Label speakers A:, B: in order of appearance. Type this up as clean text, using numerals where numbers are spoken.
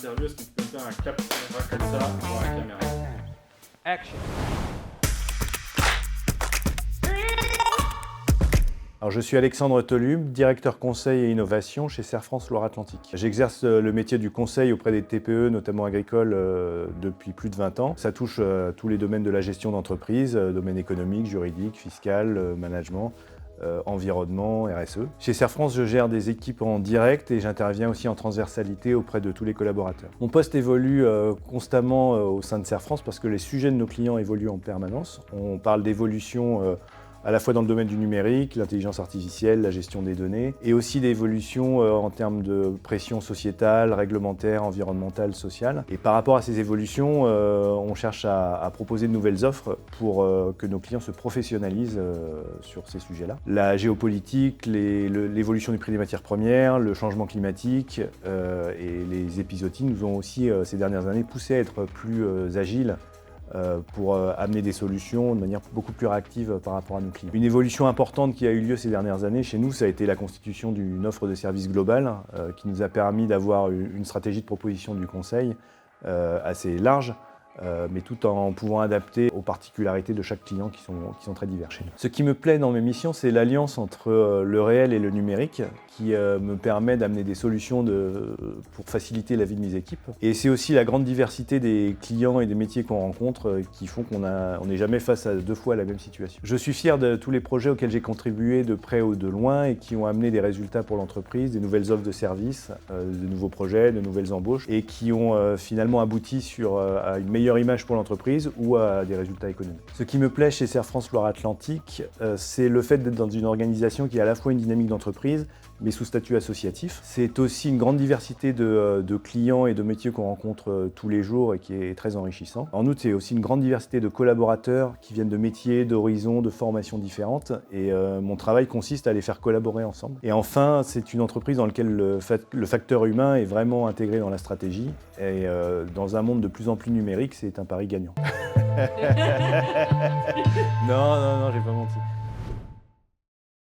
A: l'interview, est-ce que tu peux me faire un clap de bras comme ça pour la caméra?
B: Action.
C: Alors, je suis Alexandre Tolum, directeur conseil et innovation chez Serre France Loire-Atlantique. J'exerce le métier du conseil auprès des TPE, notamment agricoles, depuis plus de 20 ans. Ça touche tous les domaines de la gestion d'entreprise, domaine économique, juridique, fiscal, management, environnement, RSE. Chez Serre France, je gère des équipes en direct et j'interviens aussi en transversalité auprès de tous les collaborateurs. Mon poste évolue constamment au sein de Serre France parce que les sujets de nos clients évoluent en permanence. On parle d'évolution à la fois dans le domaine du numérique, l'intelligence artificielle, la gestion des données, et aussi d'évolution en termes de pression sociétale, réglementaire, environnementale, sociale. Et par rapport à ces évolutions, on cherche à proposer de nouvelles offres pour que nos clients se professionnalisent sur ces sujets-là. La géopolitique, l'évolution du prix des matières premières, le changement climatique et les épisodies nous ont aussi, ces dernières années, poussé à être plus agiles pour amener des solutions de manière beaucoup plus réactive par rapport à nos clients. Une évolution importante qui a eu lieu ces dernières années chez nous, ça a été la constitution d'une offre de services globale qui nous a permis d'avoir une stratégie de proposition du conseil assez large, mais tout en pouvant adapter aux particularités de chaque client qui sont très divers chez nous. Ce qui me plaît dans mes missions, c'est l'alliance entre le réel et le numérique qui me permet d'amener des solutions pour faciliter la vie de mes équipes. Et c'est aussi la grande diversité des clients et des métiers qu'on rencontre qui font qu'on n'est jamais face à deux fois la même situation. Je suis fier de tous les projets auxquels j'ai contribué de près ou de loin et qui ont amené des résultats pour l'entreprise, des nouvelles offres de services, de nouveaux projets, de nouvelles embauches et qui ont finalement abouti à une meilleure image pour l'entreprise ou à des résultats économiques. Ce qui me plaît chez Serre France Loire-Atlantique, c'est le fait d'être dans une organisation qui a à la fois une dynamique d'entreprise, mais sous statut associatif. C'est aussi une grande diversité de clients et de métiers qu'on rencontre tous les jours et qui est très enrichissant. En outre, c'est aussi une grande diversité de collaborateurs qui viennent de métiers, d'horizons, de formations différentes. Et mon travail consiste à les faire collaborer ensemble. Et enfin, c'est une entreprise dans laquelle le facteur humain est vraiment intégré dans la stratégie. Et dans un monde de plus en plus numérique, c'est un pari gagnant. Non, j'ai pas menti.